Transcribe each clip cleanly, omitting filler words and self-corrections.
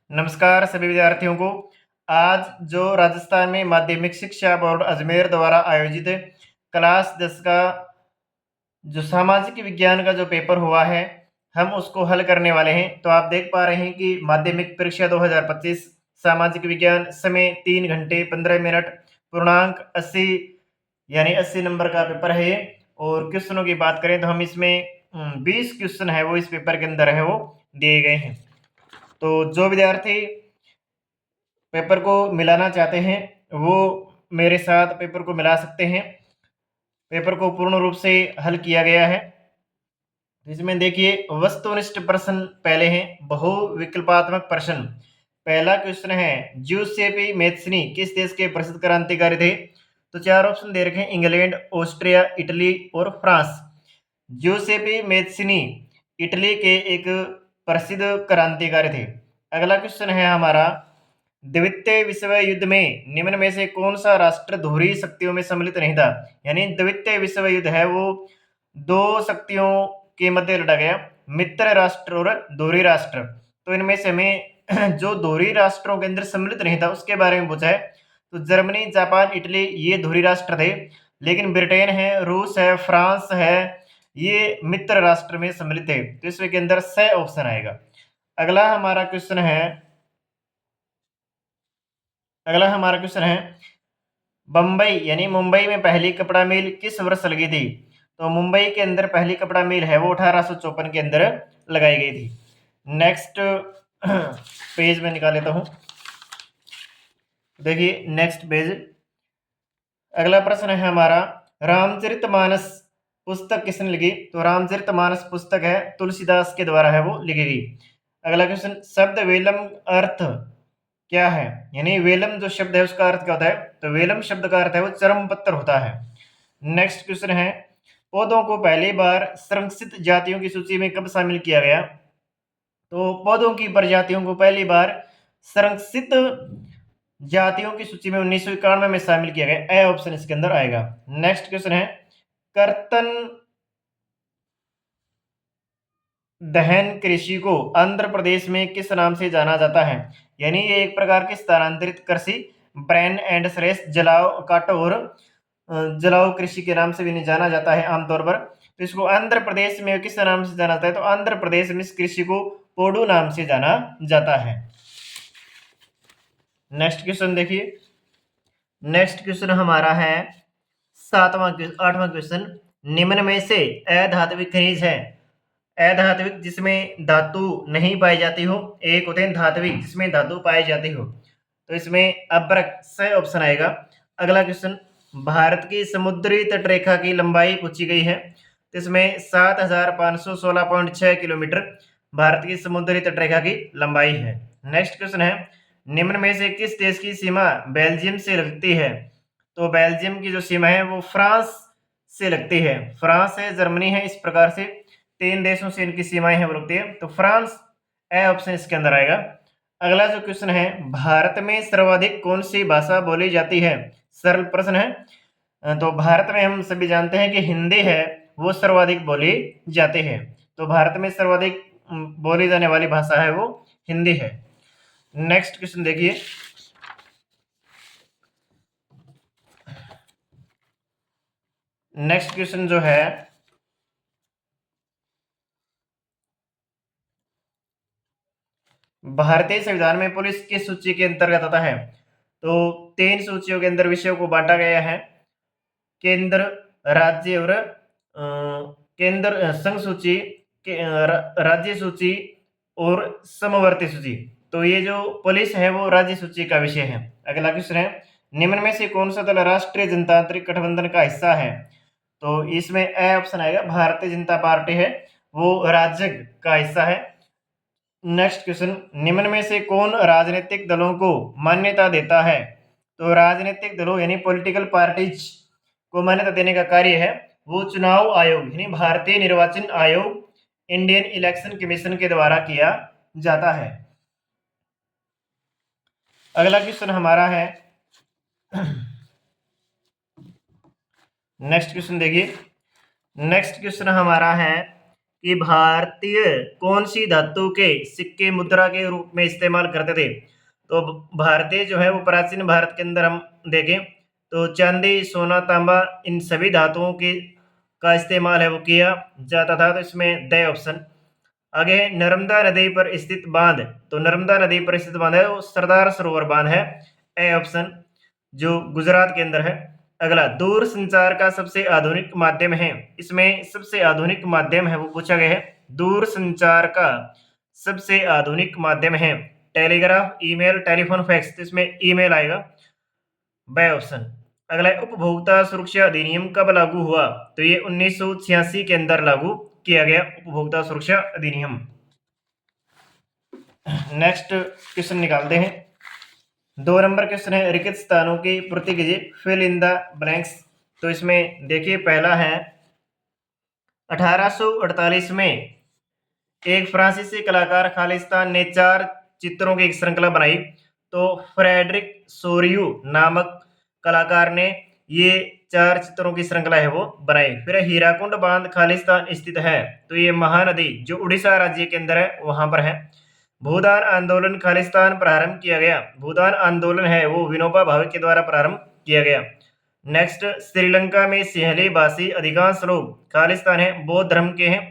नमस्कार सभी विद्यार्थियों को। आज जो राजस्थान में माध्यमिक शिक्षा बोर्ड अजमेर द्वारा आयोजित क्लास 10 का जो सामाजिक विज्ञान का जो पेपर हुआ है, हम उसको हल करने वाले हैं। तो आप देख पा रहे हैं कि माध्यमिक परीक्षा 2025 सामाजिक विज्ञान, समय 3 घंटे 15 मिनट, पूर्णांक 80 यानी 80 नंबर का पेपर है। और क्वेश्चनों की बात करें तो हम इसमें 20 क्वेश्चन है वो इस पेपर के अंदर है वो दिए गए हैं। तो जो विद्यार्थी पेपर को मिलाना चाहते हैं वो मेरे साथ पेपर को मिला सकते हैं। पेपर को पूर्ण रूप से हल किया गया है। इसमें देखिए, वस्तुनिष्ठ प्रश्न पहले हैं, बहुविकल्पात्मक प्रश्न। पहला क्वेश्चन है, ज्यूसेपी मैत्सनी किस देश के प्रसिद्ध क्रांतिकारी थे? तो चार ऑप्शन दे रखे हैं, इंग्लैंड, ऑस्ट्रिया, इटली और फ्रांस। ज्यूसेपी मैत्सनी इटली के एक प्रसिद्ध क्रांतिकारी थे। अगला क्वेश्चन है हमारा, द्वितीय विश्व युद्ध में निम्न में से कौन सा राष्ट्र दोहरी शक्तियों में सम्मिलित नहीं था? यानी द्वितीय विश्व युद्ध है वो दो शक्तियों के मध्य लड़ा गया, मित्र राष्ट्र और दोहरी राष्ट्र। तो इनमें से हमें जो दोहरी राष्ट्रों के अंदर सम्मिलित नहीं था उसके बारे में पूछा है। तो जर्मनी, जापान, इटली ये दोहरी राष्ट्र थे, लेकिन ब्रिटेन है, रूस है, फ्रांस है, ये मित्र राष्ट्र में सम्मिलित है। तो इसके अंदर स ऑप्शन आएगा। अगला हमारा क्वेश्चन है, बम्बई यानी मुंबई में पहली कपड़ा मिल किस वर्ष लगी थी? तो मुंबई के अंदर पहली कपड़ा मिल है वो 1854 के अंदर लगाई गई थी। नेक्स्ट पेज में निकाल लेता हूं। देखिए नेक्स्ट पेज, अगला प्रश्न है हमारा, रामचरितमानस पुस्तक किसने लिखी? तो रामचरितमानस पुस्तक है तुलसीदास के द्वारा है वो लिखी गई। अगला क्वेश्चन, शब्द वेलम अर्थ क्या है? यानी वेलम जो शब्द है उसका अर्थ क्या होता है? तो वेलम शब्द का अर्थ है वो चरम पत्र होता है। नेक्स्ट क्वेश्चन है, पौधों को पहली बार संरक्षित जातियों की सूची में कब शामिल किया गया? तो पौधों की प्रजातियों को पहली बार संरक्षित जातियों की सूची में 1991 में शामिल किया गया। ए ऑप्शन इसके अंदर आएगा। नेक्स्ट क्वेश्चन है, कर्तन दहन कृषि को आंध्र प्रदेश में किस नाम से जाना जाता है? यानी ये एक प्रकार की स्थानांतरित कृषि, ब्रेन एंड श्रेष्ठ जलाओ काटो और जलाओ कृषि के नाम से भी नहीं जाना जाता है आमतौर पर। तो इसको आंध्र प्रदेश में किस नाम से जाना जाता है? तो आंध्र प्रदेश में इस कृषि को पोडू नाम से जाना जाता है। नेक्स्ट क्वेश्चन देखिए, नेक्स्ट क्वेश्चन हमारा है आठवां क्वेश्चन, निम्न में से अधात्विक खनिज है? अधात्विक जिसमें धातु नहीं पाई जाती हो, एक होते हैं धात्विक जिसमें धातु पाई जाती हो। तो इसमें अब्रक सही ऑप्शन आएगा। अगला क्वेश्चन, भारत की समुद्री तटरेखा की लंबाई पूछी गई है। तो इसमें 7516.6 किलोमीटर भारत की समुद्री तटरेखा की लंबाई है। नेक्स्ट क्वेश्चन है, निम्न में से किस देश की सीमा बेल्जियम से लगती है? तो बेल्जियम की जो सीमा है वो फ्रांस से लगती है। फ्रांस है, जर्मनी है, इस प्रकार से तीन देशों से इनकी सीमाएं हैं वो लगती है। तो फ्रांस ए ऑप्शन इसके अंदर आएगा। अगला जो क्वेश्चन है, भारत में सर्वाधिक कौन सी भाषा बोली जाती है? सरल प्रश्न है। तो भारत में हम सभी जानते हैं कि हिंदी है वो सर्वाधिक बोली जाती है। तो भारत में सर्वाधिक बोली जाने वाली भाषा है वो हिंदी है। नेक्स्ट क्वेश्चन देखिए, नेक्स्ट क्वेश्चन जो है, भारतीय संविधान में पुलिस किस सूची के अंतर्गत आता है? तो 3 सूचियों के अंदर विषयों को बांटा गया है, केंद्र, राज्य और केंद्र संघ सूची, राज्य सूची और समवर्ती सूची। तो ये जो पुलिस है वो राज्य सूची का विषय है। अगला क्वेश्चन है, निम्न में से कौन सा दल राष्ट्रीय जनतांत्रिक गठबंधन का हिस्सा है? तो इसमें ए ऑप्शन आएगा, भारतीय जनता पार्टी है वो राज्य का हिस्सा है। नेक्स्ट क्वेश्चन, निम्न में से कौन राजनीतिक दलों को मान्यता देता है? तो राजनीतिक दलों यानी पॉलिटिकल पार्टीज को मान्यता देने का कार्य है वो चुनाव आयोग यानी भारतीय निर्वाचन आयोग, इंडियन इलेक्शन कमीशन के द्वारा किया जाता है। अगला क्वेश्चन हमारा है, नेक्स्ट क्वेश्चन देखिए, नेक्स्ट क्वेश्चन हमारा है कि भारतीय कौन सी धातु के सिक्के मुद्रा के रूप में इस्तेमाल करते थे। तो भारतीय जो है वो प्राचीन भारत के अंदर हम देखें तो चांदी, सोना, तांबा इन सभी धातुओं की का इस्तेमाल है वो किया जाता था। तो इसमें द ऑप्शन। आगे नर्मदा नदी पर स्थित बांध, तो नर्मदा नदी पर स्थित बांध है वो सरदार सरोवर बांध है, ए ऑप्शन, जो गुजरात के अंदर है। अगला दूर संचार का सबसे आधुनिक माध्यम है, इसमें सबसे आधुनिक माध्यम है वो पूछा गया है। दूर संचार का सबसे आधुनिक माध्यम है टेलीग्राफ, ईमेल, टेलीफोन, फैक्स। तो इसमें ईमेल आएगा, बाय ऑप्शन। अगला है उपभोक्ता सुरक्षा अधिनियम कब लागू हुआ, तो ये 1986 के अंदर लागू किया गया उपभोक्ता सुरक्षा अधिनियम। नेक्स्ट क्वेश्चन निकालते हैं। 2 नंबर क्वेश्चन है रिक्त स्थानों की पूर्ति कीजिए, फिल इन द ब्लैंक्स। तो इसमें देखिए पहला है 1848 में एक फ्रांसीसी कलाकार खालिस्तान ने 4 चित्रों की एक श्रृंखला बनाई। तो फ्रेडरिक सोरियू नामक कलाकार ने ये 4 चित्रों की श्रृंखला है वो बनाई। फिर हीराकुंड बांध खालिस्तान स्थित है, तो ये महानदी जो उड़ीसा राज्य के अंदर है वहां पर है। भूदान आंदोलन खालिस्तान प्रारंभ किया गया, भूदान आंदोलन है वो विनोबा भावे के द्वारा प्रारंभ किया गया। नेक्स्ट श्रीलंका में सिंहली भाषी अधिकांश लोग खालिस्तान है बौद्ध धर्म के हैं।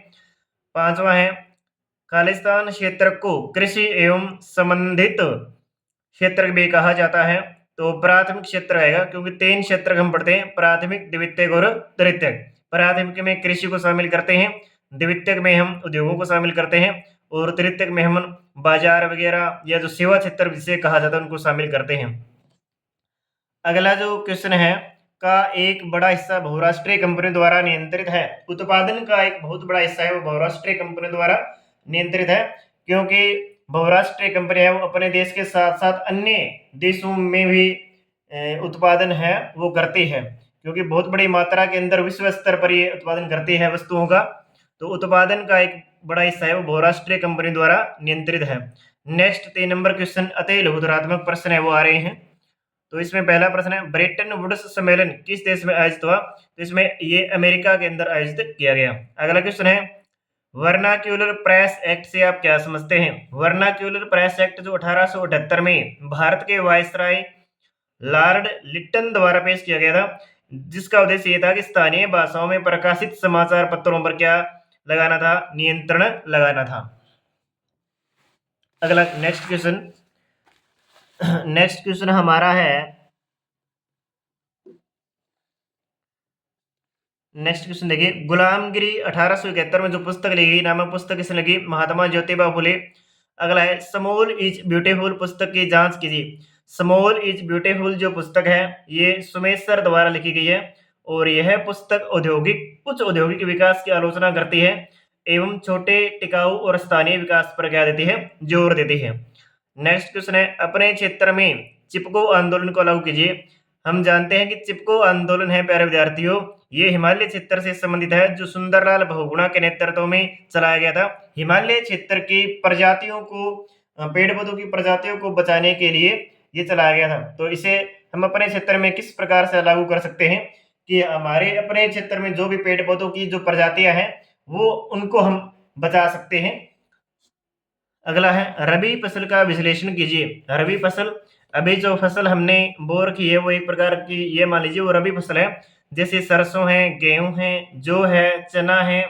5वां है खालिस्तान क्षेत्र को कृषि एवं संबंधित क्षेत्र भी कहा जाता है। तो प्राथमिक क्षेत्र आएगा, क्योंकि 3 क्षेत्र हम पढ़ते हैं, प्राथमिक, द्वितीयक और तृतीयक। प्राथमिक में कृषि को शामिल करते हैं, द्वितीयक में हम उद्योगों को शामिल करते हैं और तृतीयक में हम बाजार वगैरह या जो सेवा क्षेत्र जिसे कहा जाता है उनको शामिल करते हैं। अगला जो क्वेश्चन है का एक बड़ा हिस्सा बहुराष्ट्रीय कंपनी द्वारा नियंत्रित है, उत्पादन का एक बहुत बड़ा हिस्सा है वो बहुराष्ट्रीय कंपनी द्वारा नियंत्रित है, क्योंकि बहुराष्ट्रीय कंपनी है वो अपने देश के साथ साथ अन्य देशों में भी उत्पादन है वो करती है, क्योंकि बहुत बड़ी मात्रा के अंदर विश्व स्तर पर ये उत्पादन करती है वस्तुओं का। तो उत्पादन का एक बड़ा हिस्सा है वो बहुराष्ट्रीय कंपनी द्वारा नियंत्रित है। नेक्स्ट 3 नंबर क्वेश्चन अतः लघुतरात्मक प्रश्न है वो आ रहे हैं। तो इसमें पहला प्रश्न है ब्रेटन वुड्स सम्मेलन किस देश में आयोजित हुआ, तो इसमें ये अमेरिका के अंदर आयोजित किया गया। अगला क्वेश्चन है वर्नाक्यूलर प्रेस एक्ट से आप क्या समझते हैं। वर्नाक्यूलर प्रेस एक्ट जो 1878 में भारत के वायसराय लॉर्ड लिट्टन द्वारा पेश किया गया था, जिसका उद्देश्य ये था कि स्थानीय भाषाओं में प्रकाशित समाचार पत्रों पर क्या लगाना था, नियंत्रण लगाना था। अगला नेक्स्ट क्वेश्चन हमारा है, नेक्स्ट क्वेश्चन देखिए गुलामगिरी 1871 में जो पुस्तक लिखी नामक पुस्तक किसने लिखी, महात्मा ज्योतिबा फुले। अगला है स्मॉल इज ब्यूटीफुल पुस्तक की जांच कीजिए। स्मॉल इज ब्यूटीफुल जो पुस्तक है ये सुमेशर द्वारा लिखी गई है और यह पुस्तक उच्च औद्योगिक विकास की आलोचना करती है एवं छोटे, टिकाऊ और स्थानीय विकास पर क्या देती है, जोर देती है। नेक्स्ट क्वेश्चन है अपने क्षेत्र में चिपको आंदोलन को लागू कीजिए। हम जानते हैं कि चिपको आंदोलन है प्यारे विद्यार्थियों, ये हिमालय क्षेत्र से संबंधित है जो सुंदरलाल बहुगुणा के नेतृत्व में चलाया गया था। हिमालय क्षेत्र की प्रजातियों को, पेड़ पौधों की प्रजातियों को बचाने के लिए ये चलाया गया था। तो इसे हम अपने क्षेत्र में किस प्रकार से लागू कर सकते हैं कि हमारे अपने क्षेत्र में जो भी पेड़ पौधों की जो प्रजातियां हैं वो उनको हम बचा सकते हैं। अगला है रबी फसल का विश्लेषण कीजिए। रबी फसल, अभी जो फसल हमने बो रखी है वो एक प्रकार की ये मान लीजिए वो रबी फसल है, जैसे सरसों है, गेहूं है, जौ है, चना है।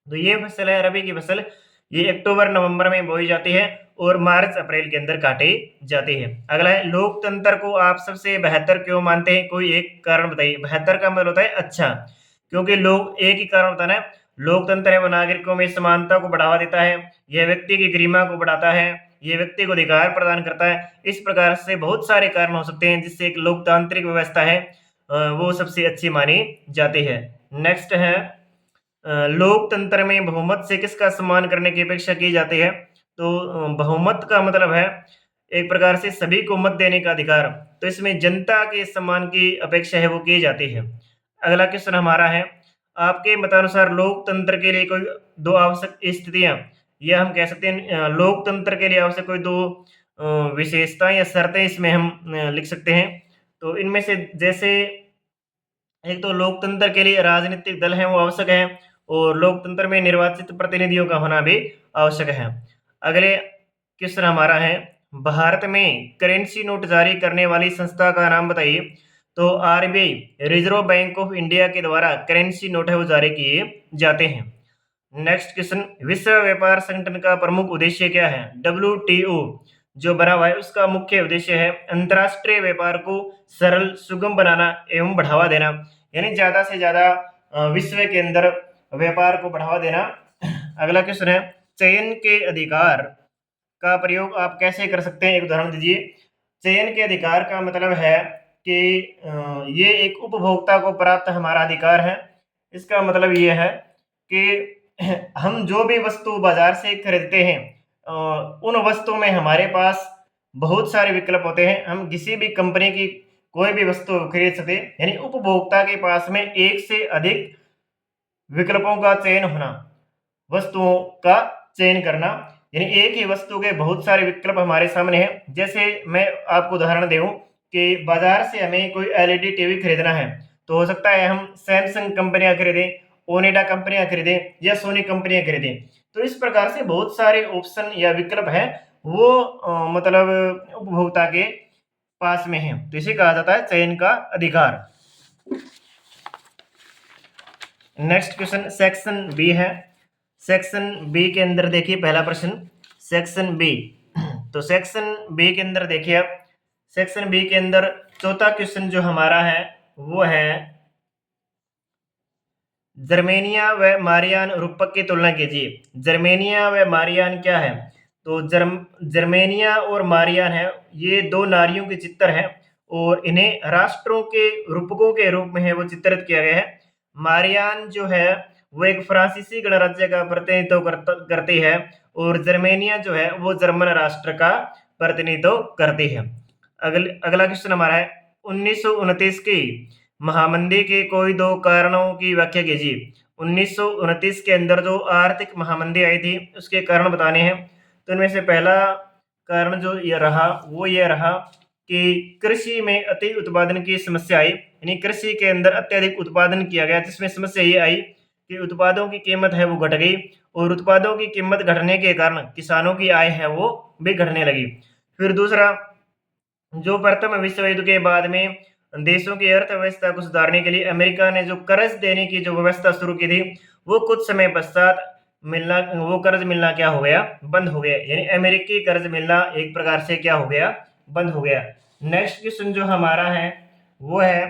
तो ये फसल है रबी की फसल, ये अक्टूबर नवंबर में बोई जाती है और मार्च अप्रैल के अंदर काटी जाती है। अगला है लोकतंत्र को आप सबसे बेहतर क्यों मानते हैं, कोई एक कारण बताइए। बेहतर का मतलब होता है अच्छा, क्योंकि लोग एक ही कारण होता है ना, लोकतंत्र है वो नागरिकों में समानता को बढ़ावा देता है, यह व्यक्ति की गरिमा को बढ़ाता है, ये व्यक्ति को अधिकार प्रदान करता है। इस प्रकार से बहुत सारे कारण हो सकते हैं जिससे एक लोकतांत्रिक व्यवस्था है वो सबसे अच्छी मानी जाती है। नेक्स्ट है लोकतंत्र में बहुमत से किसका सम्मान करने की अपेक्षा की जाती है। तो बहुमत का मतलब है एक प्रकार से सभी को मत देने का अधिकार, तो इसमें जनता के सम्मान की अपेक्षा है वो की जाती है। अगला क्वेश्चन हमारा है आपके मतानुसार लोकतंत्र के लिए कोई 2 आवश्यक स्थितियां, या हम कह सकते हैं लोकतंत्र के लिए आवश्यक कोई 2 विशेषताएं या शर्तें इसमें हम लिख सकते हैं। तो इनमें से जैसे एक तो लोकतंत्र के लिए राजनीतिक दल हैं वो आवश्यक है, और लोकतंत्र में निर्वाचित प्रतिनिधियों का होना भी आवश्यक है। अगले क्वेश्चन हमारा है, भारत में करेंसी नोट जारी करने वाली संस्था का नाम बताइए। तो RBI, reserve bank of India के द्वारा करेंसी नोट है वो जारी किए जाते हैं। नेक्स्ट क्वेश्चन, विश्व व्यापार संगठन का प्रमुख उद्देश्य क्या है? WTO जो बना हुआ है उसका मुख्य उद्देश्य है अंतर्राष्ट्रीय व्यापार को सरल, सुगम बनाना एवं बढ़ावा देना, यानी ज्यादा से ज्यादा विश्व के अंदर व्यापार को बढ़ावा देना। अगला क्वेश्चन है, चयन के अधिकार का प्रयोग आप कैसे कर सकते हैं, एक उदाहरण दीजिए। चयन के अधिकार का मतलब है कि ये एक उपभोक्ता को प्राप्त हमारा अधिकार है। इसका मतलब ये है कि हम जो भी वस्तु बाजार से खरीदते हैं उन वस्तुओं में हमारे पास बहुत सारे विकल्प होते हैं। हम किसी भी कंपनी की कोई भी वस्तु खरीद सकते हैं, यानी उपभोक्ता के पास में एक से अधिक विकल्पों का चयन होना, वस्तुओं का चयन करना, यानी एक ही वस्तु के बहुत सारे विकल्प हमारे सामने हैं। जैसे मैं आपको उदाहरण दूं कि बाजार से हमें कोई एलईडी टीवी खरीदना है, तो हो सकता है हम सैमसंग कंपनियां खरीदें, ओनिडा कंपनियां खरीदें या सोनी कंपनियां खरीदें। तो इस प्रकार से बहुत सारे ऑप्शन या विकल्प है वो मतलब उपभोक्ता के पास में है, तो इसे कहा जाता है चयन का अधिकार। नेक्स्ट क्वेश्चन सेक्शन बी है। सेक्शन बी के अंदर देखिए पहला प्रश्न, सेक्शन बी। तो सेक्शन बी के अंदर देखिए आप, सेक्शन बी के अंदर चौथा क्वेश्चन जो हमारा है वो है जर्मेनिया व मारियान रूपक की तुलना कीजिए। जर्मेनिया व मारियान क्या है? तो जर्मेनिया और मारियान है, ये दो नारियों के चित्र हैं और इन्हें राष्ट्रों के रूपकों के रूप में है वो चित्रित किया गया है। मारियान जो है वो एक फ्रांसीसी गणराज्य का प्रतिनिधित्व करती है और जर्मेनिया जो है वो जर्मन राष्ट्र का प्रतिनिधित्व करती है। अगला क्वेश्चन हमारा है 1929 की महामंदी के कोई दो कारणों की व्याख्या कीजिए। 1929 के अंदर जो आर्थिक महामंदी आई थी उसके कारण बताने हैं। तो इनमें से पहला कारण जो ये रहा वो ये रहा कि कृषि में अति उत्पादन की समस्या आई, यानी कृषि के अंदर अत्यधिक उत्पादन किया गया, जिसमें समस्या ये आई कि उत्पादों की कीमत है वो घट गई और उत्पादों की कीमत घटने के कारण किसानों की आय है वो भी घटने लगी। फिर दूसरा, जो प्रथम विश्व युद्ध के बाद में देशों की अर्थव्यवस्था को सुधारने के लिए अमेरिका ने जो कर्ज देने की जो व्यवस्था शुरू की थी वो कुछ समय पश्चात मिलना, वो कर्ज मिलना क्या हो गया? बंद हो गया, यानी अमेरिकी कर्ज मिलना एक प्रकार से क्या हो गया? बंद हो गया। नेक्स्ट क्वेश्चन जो हमारा है वो है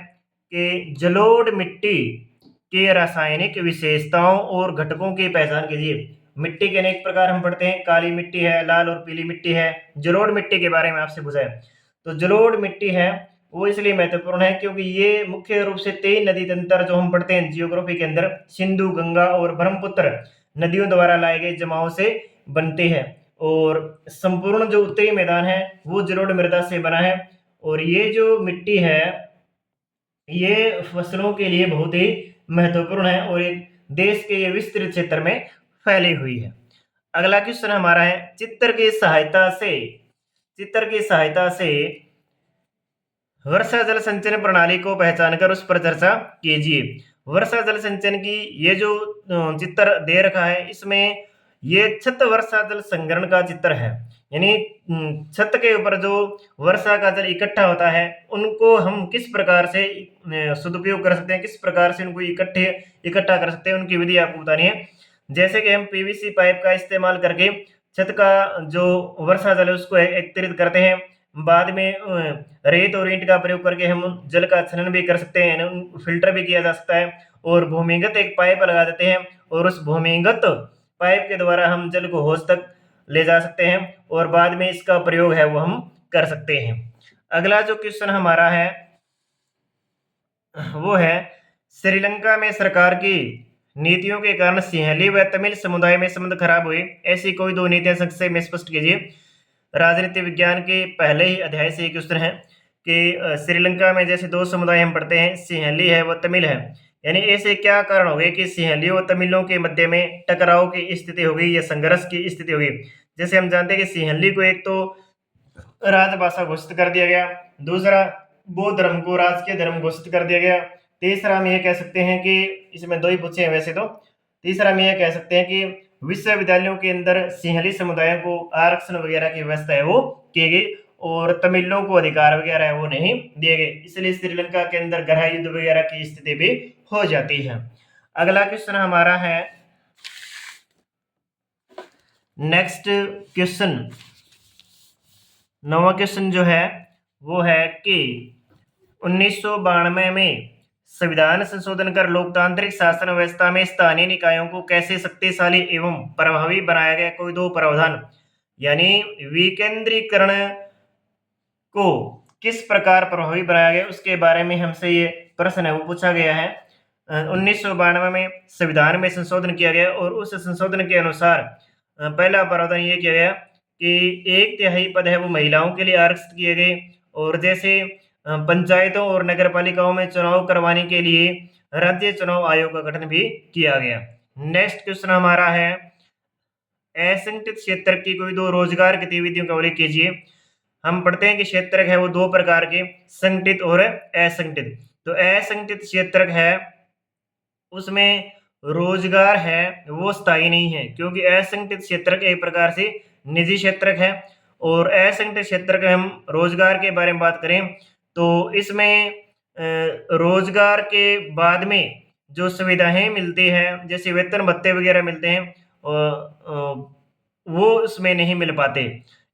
कि जलोढ़ मिट्टी के रासायनिक विशेषताओं और घटकों की पहचान कीजिए। मिट्टी के अनेक प्रकार हम पढ़ते हैं, काली मिट्टी है, लाल और पीली मिट्टी है। जलोढ़ मिट्टी के बारे में आपसे पूछा है, तो जलोढ़ मिट्टी है वो इसलिए महत्वपूर्ण है क्योंकि ये मुख्य रूप से 3 नदी तंत्र जो हम पढ़ते हैं जियोग्राफी के अंदर, सिंधु, गंगा और ब्रह्मपुत्र नदियों द्वारा लाए गए जमाव से बनते हैं और संपूर्ण जो उत्तरी मैदान है वो जलोढ़ मृदा से बना है और ये जो मिट्टी है ये फसलों के लिए बहुत ही महत्वपूर्ण है और एक देश के विस्तृत क्षेत्र में फैली हुई है। अगला क्वेश्चन हमारा है चित्र की सहायता से वर्षा जल संचयन प्रणाली को पहचान कर उस पर चर्चा कीजिए। वर्षा जल संचयन की ये जो चित्र दे रखा है इसमें ये छत वर्षा जल संग्रहण का चित्र है, यानी छत के ऊपर जो वर्षा का जल इकट्ठा होता है उनको हम किस प्रकार से सदुपयोग कर सकते हैं, किस प्रकार से उनको इकट्ठा कर सकते हैं, उनकी विधि आपको बतानी है। जैसे कि हम पीवीसी पाइप का इस्तेमाल करके छत का जो वर्षा जल है उसको एकत्रित करते हैं, बाद में रेत और ईंट का प्रयोग करके हम जल का छनन भी कर सकते हैं, फिल्टर भी किया जा सकता है और भूमिगत एक पाइप लगा देते हैं और उस भूमिगत पाइप के द्वारा हम जल को होज तक ले जा सकते हैं और बाद में इसका प्रयोग है वो हम कर सकते हैं। अगला जो क्वेश्चन हमारा है वो है श्रीलंका में सरकार की नीतियों के कारण सिंहली व तमिल समुदाय में संबंध खराब हुए, ऐसी कोई दो नीतियां संक्षेप में स्पष्ट कीजिए। राजनीति विज्ञान के पहले ही अध्याय से एक क्वेश्चन है कि श्रीलंका में जैसे दो समुदाय हम पढ़ते हैं, सिंहली है व तमिल है, यानी ऐसे क्या कारण हो गए कि सिंहलियों और तमिलों के मध्य में टकराव की स्थिति हो गई या संघर्ष की स्थिति हो गई। जैसे हम जानते हैं कि सिंहली को एक तो राजभाषा घोषित कर दिया गया, दूसरा बौद्ध धर्म को राजकीय धर्म घोषित कर दिया गया, तीसरा हम ये कह सकते हैं कि इसमें दो ही पूछे हैं वैसे तो, तीसरा हम ये कह सकते हैं कि विश्वविद्यालयों के अंदर सिंहली समुदायों को आरक्षण वगैरह की व्यवस्था है वो की गई और तमिलों को अधिकार वगैरह है वो नहीं दिए गए, इसलिए श्रीलंका के अंदर गृह युद्ध वगैरह की स्थिति भी हो जाती है। अगला क्वेश्चन हमारा है, नेक्स्ट क्वेश्चन, 9वां क्वेश्चन जो है वो है कि 1992 में संविधान संशोधन कर लोकतांत्रिक शासन व्यवस्था में स्थानीय निकायों को कैसे शक्तिशाली एवं प्रभावी बनाया गया। कोई दो प्रावधान, यानी विकेंद्रीकरण को किस प्रकार प्रभावी बनाया गया उसके बारे में हमसे ये प्रश्न है वो पूछा गया है। 1992 में संविधान में संशोधन किया गया और उस संशोधन के अनुसार पहला प्रावधान ये किया गया कि 1/3 पद है वो महिलाओं के लिए आरक्षित किए गए, और जैसे पंचायतों और नगरपालिकाओं में चुनाव करवाने के लिए राज्य चुनाव आयोग का गठन भी किया गया। नेक्स्ट क्वेश्चन हमारा है, असंगठित क्षेत्र की कोई दो रोजगार गतिविधियों का उल्लेख कीजिए। हम पढ़ते हैं कि क्षेत्रक है वो दो प्रकार के, संगठित और असंगठित। तो असंगठित क्षेत्रक है उसमें रोजगार है वो स्थायी नहीं है, क्योंकि असंगठित क्षेत्रक एक प्रकार से निजी क्षेत्रक है। और असंगठित क्षेत्र के हम रोजगार के बारे में बात करें तो इसमें रोजगार के बाद में जो सुविधाएं मिलती हैं जैसे वेतन भत्ते वगैरह मिलते हैं वो उसमें नहीं मिल पाते,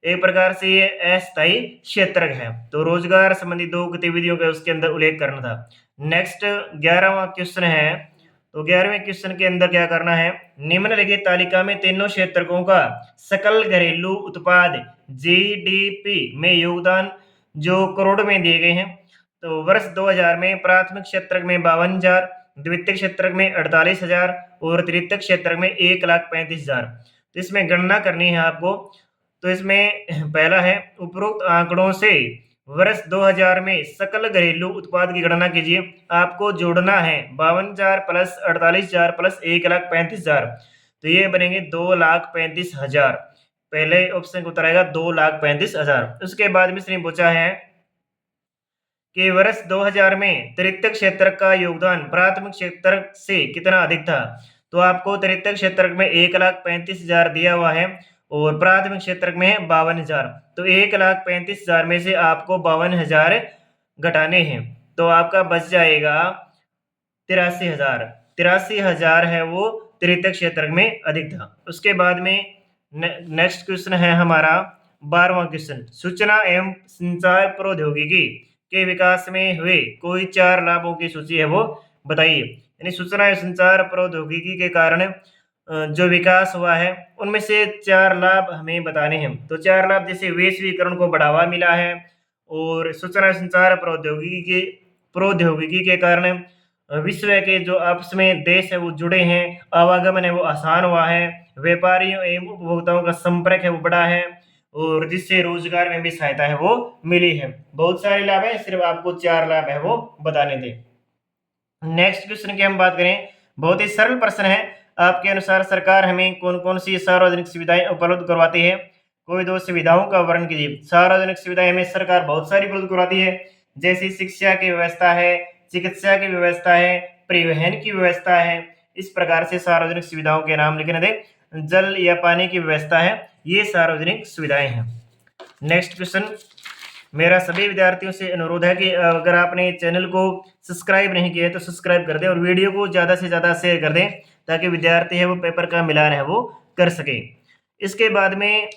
एक प्रकार से ये अस्थायी क्षेत्रक है। तो रोजगार संबंधी दो गतिविधियों का उसके अंदर उल्लेख करना था। नेक्स्ट 11वां क्वेश्चन है, तो 11वें क्वेश्चन के अंदर क्या करना है, निम्नलिखित तालिका में तीनों क्षेत्रकों का सकल घरेलू उत्पाद जीडीपी में योगदान जो करोड़ में दिए गए हैं। तो वर्ष 2000 में प्राथमिक क्षेत्र में 52,000, द्वितीय क्षेत्र में 48,000 और तृतीय क्षेत्र में 1,35,000। तो इसमें गणना करनी है आपको। तो इसमें पहला है, उपरोक्त आंकड़ों से वर्ष 2000 में सकल घरेलू उत्पाद की गणना कीजिए। आपको जोड़ना है 52,000 प्लस 48,000 प्लस 1,35,000, तो ये बनेंगे 2,35,000। पहले ऑप्शन को उत्तर आएगा 2,35,000। उसके बाद में इसने पूछा है कि वर्ष 2000 में तृतीय क्षेत्र का योगदान प्राथमिक क्षेत्र से कितना अधिक था। तो आपको तृतीय क्षेत्र में 1,35,000 दिया हुआ है और प्राथमिक क्षेत्र में है 52,000। तो 1,35,000 में से आपको 52,000 घटाने हैं, तो आपका बच जाएगा 83,000। 83,000 है वो तृतीय क्षेत्र में अधिक था। उसके बाद में नेक्स्ट क्वेश्चन है हमारा 12वां क्वेश्चन, सूचना एवं संचार प्रौद्योगिकी के विकास में हुए कोई 4 लाभों की सूची है वो बताइए। यानी सूचना एवं संचार प्रौद्योगिकी के कारण जो विकास हुआ है उनमें से 4 लाभ हमें बताने हैं। तो 4 लाभ जैसे वैश्वीकरण को बढ़ावा मिला है, और सूचना एवं संचार प्रौद्योगिकी के कारण विश्व के जो आपस में देश है वो जुड़े हैं, आवागमन है वो आसान हुआ है, व्यापारियों एवं उपभोक्ताओं का संपर्क है वो बढ़ा है, और जिससे रोजगार में भी सहायता है वो मिली है। बहुत सारे लाभ है, सिर्फ आपको 4 लाभ है वो बताने थे। नेक्स्ट क्वेश्चन की हम बात करें, बहुत ही सरल प्रश्न है, आपके अनुसार सरकार हमें कौन कौन सी सार्वजनिक सुविधाएं उपलब्ध करवाती है। कोई दो सुविधाओं का वर्णन कीजिए। सार्वजनिक सुविधाएं हमें सरकार बहुत सारी उपलब्ध करवाती है, जैसे शिक्षा की व्यवस्था है, चिकित्सा की व्यवस्था है, परिवहन की व्यवस्था है। इस प्रकार से सार्वजनिक सुविधाओं के नाम लिखने दें। जल या पानी की व्यवस्था है, ये सार्वजनिक सुविधाएं हैं। नेक्स्ट क्वेश्चन, मेरा सभी विद्यार्थियों से अनुरोध है कि अगर आपने चैनल को सब्सक्राइब नहीं किया है तो सब्सक्राइब कर दें और वीडियो को ज़्यादा से ज़्यादा शेयर कर दें, ताकि विद्यार्थी है वो पेपर का मिलान है वो कर सके। इसके बाद में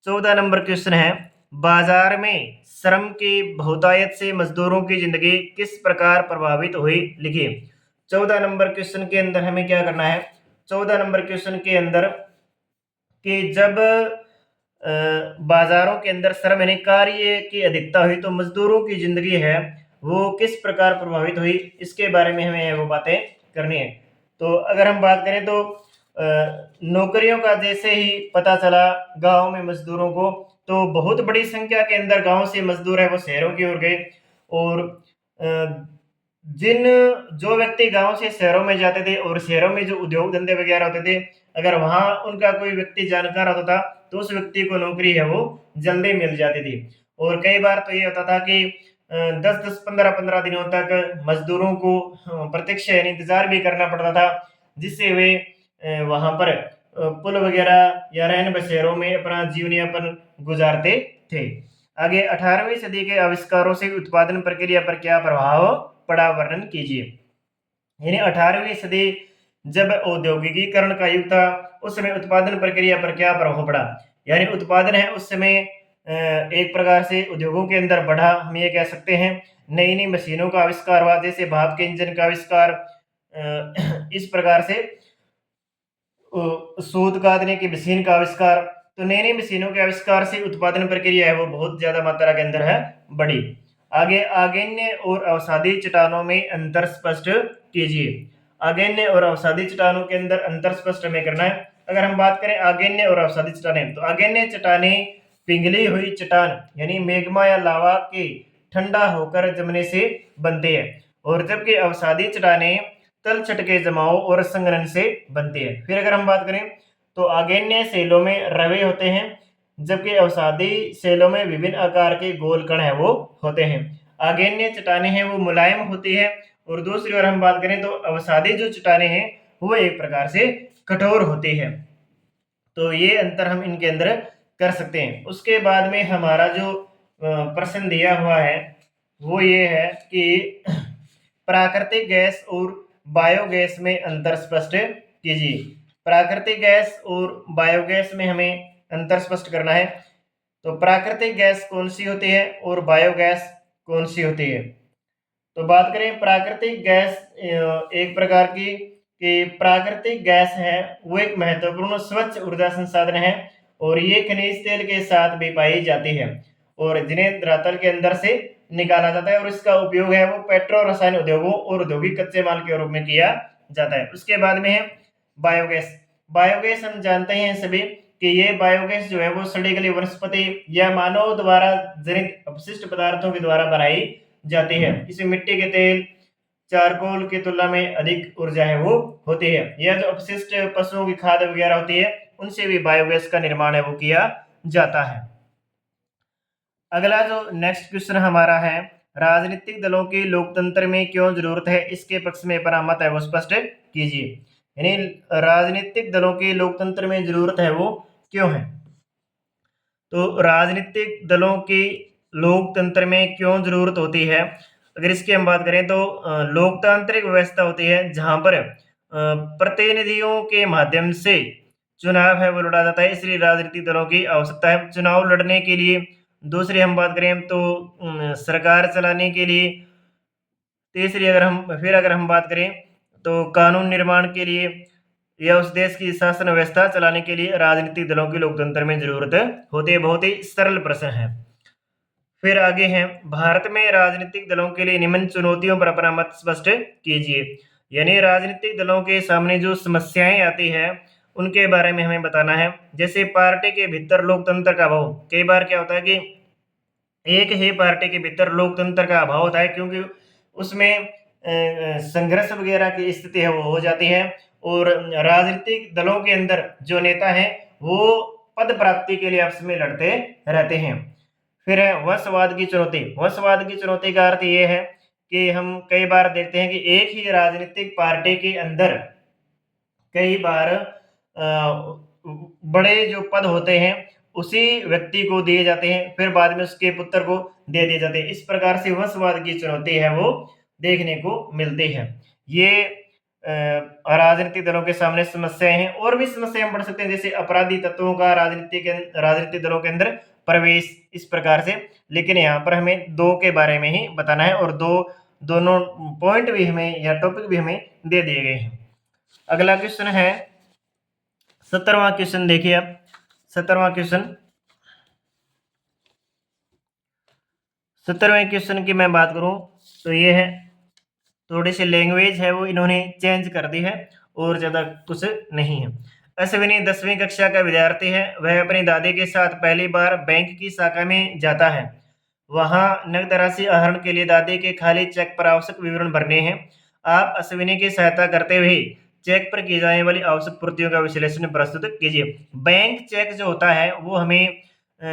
14 नंबर क्वेश्चन है, बाजार में श्रम की बहुतायत से मजदूरों की जिंदगी किस प्रकार प्रभावित हुई, लिखिए। 14 नंबर क्वेश्चन के अंदर हमें क्या करना है, 14 नंबर क्वेश्चन के अंदर कि जब बाजारों के अंदर श्रम यानी कार्य की अधिकता हुई तो मजदूरों की जिंदगी है वो किस प्रकार प्रभावित हुई, इसके बारे में हमें वो बातें करनी है। तो अगर हम बात करें तो नौकरियों का जैसे ही पता चला गांव में मजदूरों को, तो बहुत बड़ी संख्या के अंदर गांव से मजदूर है वो शहरों की ओर गए, और जो व्यक्ति गांव से शहरों में जाते थे और शहरों में जो उद्योग धंधे वगैरह होते थे, अगर वहां उनका कोई व्यक्ति जानकार होता था तो उस व्यक्ति को नौकरी है वो जल्दी मिल जाती थी। और कई बार तो ये होता था कि 10-10 15-15 दिनों तक मजदूरों को प्रतीक्षा यानी इंतजार भी करना पड़ता था, जिससे वे वहाँ पर पुल वगैरह या रैन बसेरों में अपना जीवन यापन गुजारते थे। आगे 18वीं सदी के आविष्कारों से उत्पादन प्रक्रिया पर क्या प्रभाव पड़ा, वर्णन कीजिए। यानी 18वीं सदी जब औद्योगिकीकरण का युग था, उस समय उत्पादन प्रक्रिया पर क्या प्रभाव पड़ा। यानी उत्पादन है उस समय एक प्रकार से उद्योगों के अंदर बढ़ा, हम ये कह सकते हैं। नई नई मशीनों का आविष्कार हुआ, जैसे भाप के इंजन का आविष्कार, इस प्रकार से सूत काटने की मशीन का आविष्कार। तो नई नई मशीनों के आविष्कार से उत्पादन प्रक्रिया है वो बहुत ज्यादा मात्रा के अंदर है बढ़ी। आगे आग्नेय और अवसादी चट्टानों में अंतर स्पष्ट कीजिए। आग्नेय और अवसादी चट्टानों के अंदर अंतर स्पष्ट हमें करना है। अगर हम बात करें आग्नेय और अवसादी चट्टाने, तो आग्नेय चट्टाने पिघली हुई चट्टान यानी मेग्मा या लावा के ठंडा होकर जमने से बनते हैं, और जबकि अवसादी चट्टाने तलछट के जमाव और संघनन से बनती है। फिर अगर हम बात करें तो आग्नेय सेलों में रवे होते हैं, जबकि अवसादी सेलों में विभिन्न आकार के गोल कण है वो होते हैं। आग्नेय चट्टाने हैं वो मुलायम होती है, और दूसरी ओर हम बात करें तो अवसादी जो चट्टाने हैं वो एक प्रकार से कठोर होती है। तो ये अंतर हम इनके अंदर कर सकते हैं। उसके बाद में हमारा जो प्रश्न दिया हुआ है वो ये है कि प्राकृतिक गैस और बायोगैस में अंतर स्पष्ट कीजिए। प्राकृतिक गैस और बायोगैस में हमें अंतर स्पष्ट करना है। तो प्राकृतिक गैस कौन सी होती है और बायोगैस कौन सी होती है। तो बात करें प्राकृतिक गैस, एक प्रकार की कि प्राकृतिक गैस है वो एक महत्वपूर्ण स्वच्छ ऊर्जा संसाधन है, और ये खनिज तेल के साथ भी पाई जाती है, और जिन्हें धरातल के अंदर से निकाला जाता है, और इसका उपयोग है वो पेट्रो रसायन उद्योगों और औद्योगिक कच्चे माल के रूप में किया जाता है। उसके बाद में है बायोगैस। बायोगैस हम जानते हैं सभी कि ये बायोगैस जो है वो सड़ी गली वनस्पति या मानव द्वारा जनित अपशिष्ट पदार्थों के द्वारा बनाई जाती है। इसमें मिट्टी के तेल, चारकोल की तुलना में अधिक ऊर्जा है वो होती है। यह जो अपशिष्ट पशुओं की खाद वगैरह होती है उनसे भी बायोगैस का निर्माण है वो किया जाता है। अगला जो नेक्स्ट क्वेश्चन हमारा है, राजनीतिक दलों की लोकतंत्र में क्यों जरूरत है, इसके पक्ष में अपना मत है वो स्पष्ट कीजिए। यानी राजनीतिक दलों की लोकतंत्र में जरूरत है वो क्यों है। तो राजनीतिक दलों की लोकतंत्र में क्यों जरूरत होती है, अगर इसकी हम बात करें तो लोकतांत्रिक व्यवस्था होती है जहां पर प्रतिनिधियों के माध्यम से चुनाव है वो लड़ा जाता है, इसलिए राजनीतिक दलों की आवश्यकता है चुनाव लड़ने के लिए। दूसरी हम बात करें तो सरकार चलाने के लिए। तीसरी अगर हम बात करें तो कानून निर्माण के लिए, या उस देश की शासन व्यवस्था चलाने के लिए राजनीतिक दलों की लोकतंत्र में जरूरत होती है। बहुत ही सरल प्रश्न है। फिर आगे है, भारत में राजनीतिक दलों के लिए निम्न चुनौतियों पर अपना मत स्पष्ट कीजिए। यानी राजनीतिक दलों के सामने जो समस्याएं आती है उनके बारे में हमें बताना है। जैसे पार्टी के भीतर लोकतंत्र का अभाव, कई बार क्या होता है कि एक ही पार्टी के भीतर लोकतंत्र का अभाव होता है, क्योंकि उसमें संघर्ष वगैरह की स्थिति है वो हो जाती है, और राजनीतिक दलों के अंदर जो नेता हैं वो पद प्राप्ति के लिए आपस में लड़ते रहते हैं। फिर है वंशवाद की चुनौती। वंशवाद की चुनौती का अर्थ ये है कि हम कई बार देखते हैं कि एक ही राजनीतिक पार्टी के अंदर कई बार बड़े जो पद होते हैं उसी व्यक्ति को दिए जाते हैं, फिर बाद में उसके पुत्र को दे दिए जाते हैं। इस प्रकार से वंशवाद की चुनौती है वो देखने को मिलती है। ये राजनीतिक दलों के सामने समस्याएं हैं। और भी समस्याएं बढ़ सकते हैं, जैसे अपराधी तत्वों का राजनीतिक दलों के अंदर प्रवेश, इस प्रकार से। लेकिन यहाँ पर हमें दो के बारे में ही बताना है, और दोनों पॉइंट भी हमें या टॉपिक भी हमें दे दिए गए हैं। अगला क्वेश्चन है 17वां क्वेश्चन। देखिए आप 17वां क्वेश्चन, 17वें क्वेश्चन की मैं बात करूं तो ये है, थोड़ी सी लैंग्वेज है वो इन्होंने चेंज कर दी है और ज़्यादा कुछ नहीं है। अश्विनी 10वीं कक्षा का विद्यार्थी है। वह अपनी दादी के साथ पहली बार बैंक की शाखा में जाता है। वहां नकद राशि आहरण के लिए दादी के खाली चेक पर आवश्यक विवरण भरने हैं। आप अश्विनी की सहायता करते हुए चेक पर की जाने वाली आवश्यक पूर्तियों का विश्लेषण प्रस्तुत कीजिए। बैंक चेक जो होता है वो हमें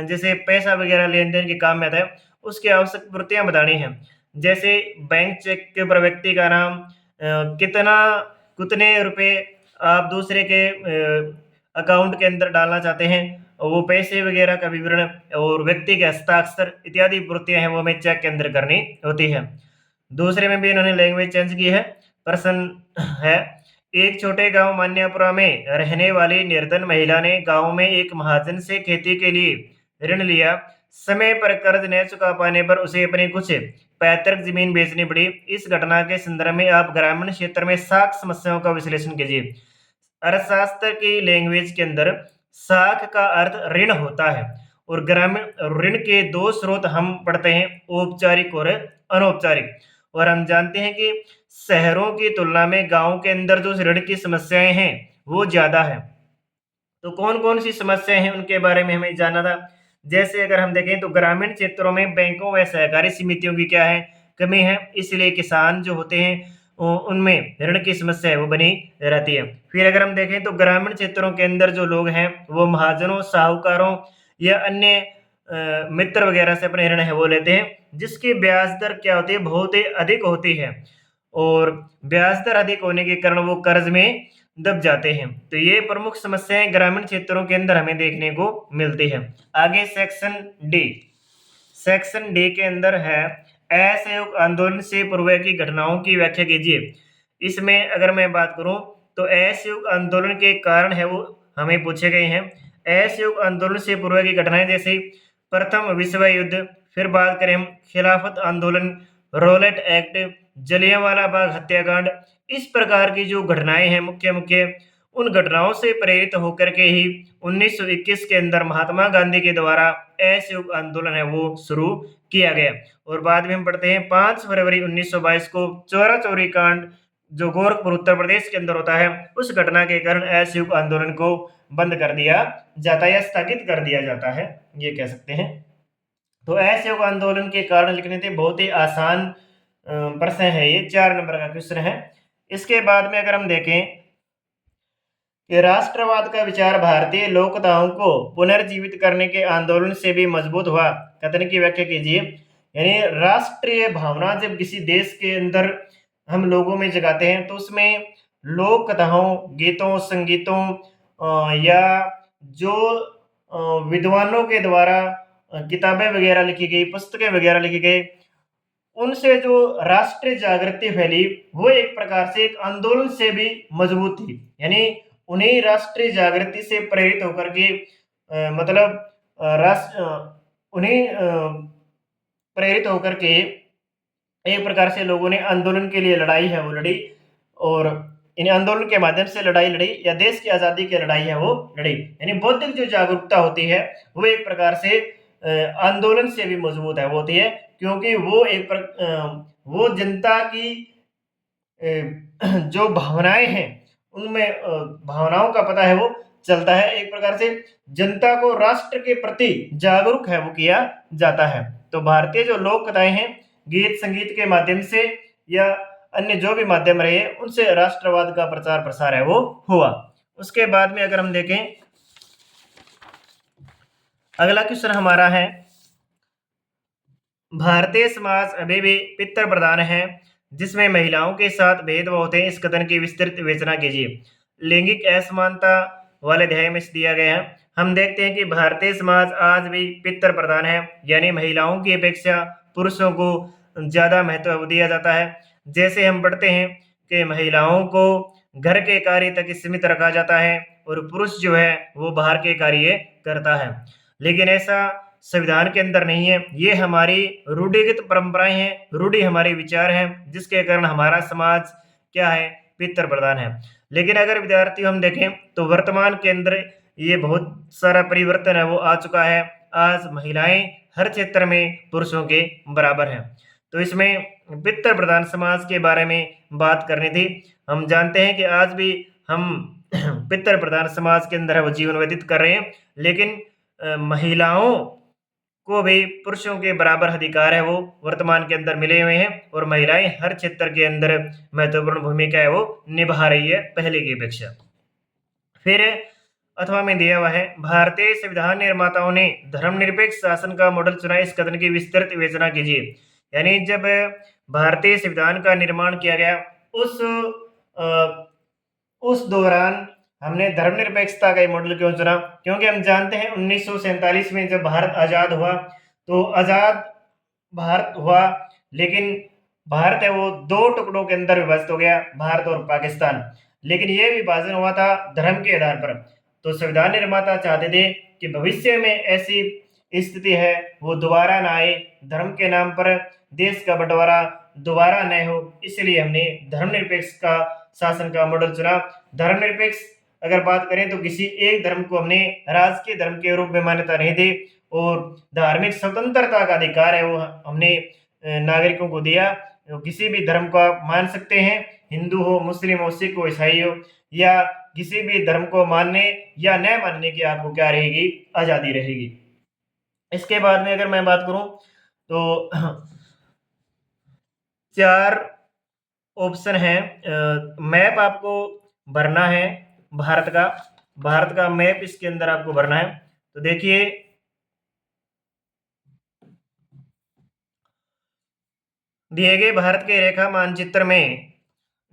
जैसे पैसा वगैरह लेन देन के काम में आता है, उसकी आवश्यक पूर्तियां बतानी है। जैसे बैंक चेक के ऊपर व्यक्ति का नाम, कितना कितने रुपए आप दूसरे के अकाउंट के अंदर डालना चाहते हैं, वो पैसे वगैरह का विवरण और व्यक्ति के हस्ताक्षर इत्यादि प्रवृत्तियां हैं वो हमें चेक के अंदर करनी होती है। दूसरे में भी इन्होंने लैंग्वेज चेंज की है। प्रश्न है, एक छोटे गांव मान्यापुरा में रहने वाली निर्धन महिला ने गांव में एक महाजन से खेती के लिए ऋण लिया। समय पर कर्ज न चुका पाने पर उसे अपनी कुछ पैतृक जमीन बेचनी पड़ी। इस घटना के संदर्भ में आप ग्रामीण क्षेत्र में साख समस्याओं का विश्लेषण कीजिए। अर्थशास्त्र की लैंग्वेज के अंदर साख का अर्थ ऋण होता है और ग्रामीण ऋण के दो स्रोत हम पढ़ते हैं, औपचारिक और अनौपचारिक। और हम जानते हैं कि शहरों की तुलना में गांव के अंदर जो ऋण की समस्याएं हैं वो ज्यादा है। तो कौन कौन सी समस्याएं हैं उनके बारे में हमें जानना था। जैसे अगर हम देखें तो ग्रामीण क्षेत्रों में बैंकों व सहकारी समितियों की क्या है, कमी है, इसलिए किसान जो होते हैं उनमें ऋण की समस्या है वो बनी रहती है। फिर अगर हम देखें तो ग्रामीण क्षेत्रों के अंदर जो लोग हैं वो महाजनों, साहूकारों या अन्य मित्र वगैरह से अपने ऋण है वो लेते हैं, जिसकी ब्याज दर क्या होती है, बहुत ही अधिक होती है और ब्याज दर अधिक होने के कारण वो कर्ज में दब जाते हैं। तो ये प्रमुख समस्याएं ग्रामीण क्षेत्रों के अंदर हमें देखने को मिलती है। आगे सेक्शन डी। सेक्शन डी के अंदर है, असहयोग आंदोलन से पूर्व की घटनाओं की व्याख्या कीजिए। इसमें अगर मैं बात करूं तो असहयोग आंदोलन के कारण है वो हमें पूछे गए हैं। असहयोग आंदोलन से पूर्व की घटनाएं जैसे प्रथम विश्व युद्ध, फिर बात करें हम खिलाफत आंदोलन, रोलेट एक्ट, जलियांवाला बाग हत्याकांड, इस प्रकार की जो घटनाएं हैं मुख्य मुख्य, उन घटनाओं से प्रेरित होकर के ही 1921 के अंदर महात्मा गांधी के द्वारा असहयोग आंदोलन है वो शुरू किया गया। और बाद में हम पढ़ते हैं 5 फरवरी 1922 को चौरा चौरी कांड जो गोरखपुर उत्तर प्रदेश के अंदर होता है, उस घटना के कारण असहयोग आंदोलन को बंद कर दिया जाता है या स्थगित कर दिया जाता है, ये कह सकते हैं। तो असहयोग आंदोलन के कारण लिखने थे, बहुत ही आसान प्रश्न है ये, 4 नंबर का क्वेश्चन है। इसके बाद में अगर हम देखें कि राष्ट्रवाद का विचार भारतीय लोकताओं को पुनर्जीवित करने के आंदोलन से भी मजबूत हुआ, कथन की व्याख्या कीजिए। यानी राष्ट्रीय भावना जब किसी देश के अंदर हम लोगों में जगाते हैं तो उसमें लोक कथाओं, गीतों, संगीतों या जो विद्वानों के द्वारा किताबें वगैरह लिखी गई, पुस्तकें वगैरह लिखी गई, उनसे जो राष्ट्रीय जागृति फैली वो एक प्रकार से एक आंदोलन से भी मजबूत थी। यानी उन्हें राष्ट्रीय जागृति से प्रेरित होकर के मतलब राष्ट्र उन्हें प्रेरित होकर के एक प्रकार से लोगों ने आंदोलन के लिए लड़ाई है वो लड़ी और इन आंदोलन के माध्यम से लड़ाई लड़ी या देश की आज़ादी की लड़ाई है वो लड़ी। यानी बौद्धिक जो जागरूकता होती है वो एक प्रकार से आंदोलन से भी मजबूत है वो होती है, क्योंकि वो वो जनता की जो भावनाएं हैं उनमें भावनाओं का पता है वो चलता है। एक प्रकार से जनता को राष्ट्र के प्रति जागरूक है वो किया जाता है। तो भारतीय जो लोक कथाएं हैं गीत संगीत के माध्यम से या अन्य जो भी माध्यम रहे उनसे राष्ट्रवाद का प्रचार प्रसार है वो हुआ। उसके बाद में अगर हम देखें अगला क्वेश्चन हमारा है, भारतीय समाज अभी भी पितृ प्रधान है जिसमें महिलाओं के साथ भेदभाव होते हैं, इस कथन की विस्तृत विवेचना कीजिए। लैंगिक असमानता वाले अध्याय में दिया गया है। हम देखते हैं कि भारतीय समाज आज भी पितृ प्रधान है, यानी महिलाओं की अपेक्षा पुरुषों को ज्यादा महत्व दिया जाता है। जैसे हम पढ़ते हैं कि महिलाओं को घर के कार्य तक सीमित रखा जाता है और पुरुष जो है वो बाहर के कार्य करता है, लेकिन ऐसा संविधान के अंदर नहीं है। ये हमारी रूढ़िगत परंपराएं हैं, रूढ़ि हमारे विचार हैं, जिसके कारण हमारा समाज क्या है, पितृ प्रधान है। लेकिन अगर विद्यार्थी हम देखें तो वर्तमान के अंदर ये बहुत सारा परिवर्तन है वो आ चुका है। आज महिलाएं हर क्षेत्र में पुरुषों के बराबर हैं। तो इसमें पितृ प्रधान समाज के बारे में बात करनी थी। हम जानते हैं कि आज भी हम पितृ प्रधान समाज के अंदर वो जीवन व्यतीत कर रहे हैं, लेकिन महिलाओं को भी पुरुषों के बराबर अधिकार है वो वर्तमान के अंदर मिले हुए हैं और महिलाएं हर क्षेत्र के अंदर महत्वपूर्ण भूमिका है वो निभा रही है पहले की अपेक्षा। फिर अथवा में दिया हुआ है, भारतीय संविधान निर्माताओं ने धर्मनिरपेक्ष शासन का मॉडल चुना, इस कथन की विस्तृत विवेचना कीजिए। यानी जब भारतीय संविधान का निर्माण किया गया उस दौरान हमने धर्मनिरपेक्षता का ये मॉडल क्यों चुना? क्योंकि हम जानते हैं 1947 में जब भारत आज़ाद हुआ, तो आज़ाद भारत हुआ, लेकिन भारत है वो 2 टुकड़ों के अंदर विभाजित हो गया, भारत और पाकिस्तान। लेकिन ये विभाजन हुआ था धर्म के आधार पर। तो संविधान निर्माता चाहते थे कि भविष्य में ऐसी स्थिति है वो दोबारा ना आए, धर्म के नाम पर देश का बंटवारा दोबारा न हो, इसलिए हमने धर्मनिरपेक्ष का शासन का मॉडल चुना। धर्मनिरपेक्ष अगर बात करें तो किसी एक धर्म को हमने राजकीय धर्म के रूप में मान्यता नहीं दी, और धार्मिक स्वतंत्रता का अधिकार है वो हमने नागरिकों को दिया। किसी भी धर्म को आप मान सकते हैं, हिंदू हो, मुस्लिम हो, सिख हो, ईसाई हो, या किसी भी धर्म को मानने या न मानने की आपको क्या रहेगी, आज़ादी रहेगी। इसके बाद में अगर मैं बात करूं तो 4 ऑप्शन है। मैप आपको भरना है भारत का मैप इसके अंदर आपको भरना है। तो देखिए, दिए गए भारत के रेखा मानचित्र में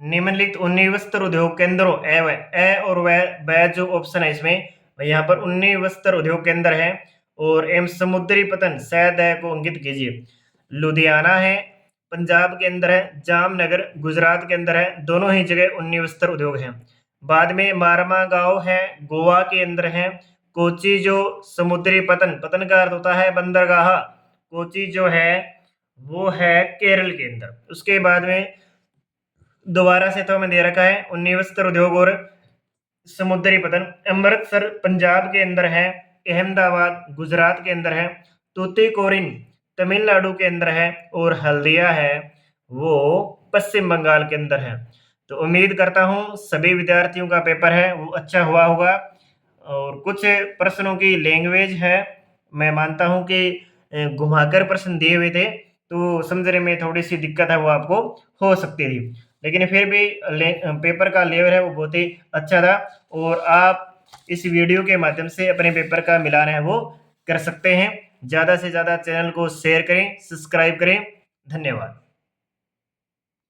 निम्नलिखित 19 वस्त्र उद्योग केंद्रों ए और व जो ऑप्शन है इसमें, यहाँ पर 19 वस्त्र उद्योग केंद्र है, और एम समुद्री पतन शायद को अंकित कीजिए। लुधियाना है, पंजाब के अंदर है, जामनगर गुजरात के अंदर है, दोनों ही जगह 19 वस्त्र उद्योग हैं। बाद में मारमा गांव है, गोवा के अंदर है। कोची जो समुद्री पतन का अर्थ होता है बंदरगाह, कोची जो है वो है केरल के अंदर। उसके बाद में दोबारा से तो हमें दे रखा है 19 वस्त्र उद्योग और समुद्री पतन। अमृतसर पंजाब के अंदर है, अहमदाबाद गुजरात के अंदर है, तूतीकोरिन तमिलनाडु के अंदर है, और हल्दिया है वो पश्चिम बंगाल के अंदर है। तो उम्मीद करता हूँ सभी विद्यार्थियों का पेपर है वो अच्छा हुआ होगा। और कुछ प्रश्नों की लैंग्वेज है, मैं मानता हूँ कि घुमाकर प्रश्न दिए हुए थे, तो समझने में थोड़ी सी दिक्कत है वो आपको हो सकती थी, लेकिन फिर भी पेपर का लेवल है वो बहुत ही अच्छा था। और आप इस वीडियो के माध्यम से अपने पेपर का मिलान है वो कर सकते हैं। ज़्यादा से ज़्यादा चैनल को शेयर करें, सब्सक्राइब करें। धन्यवाद।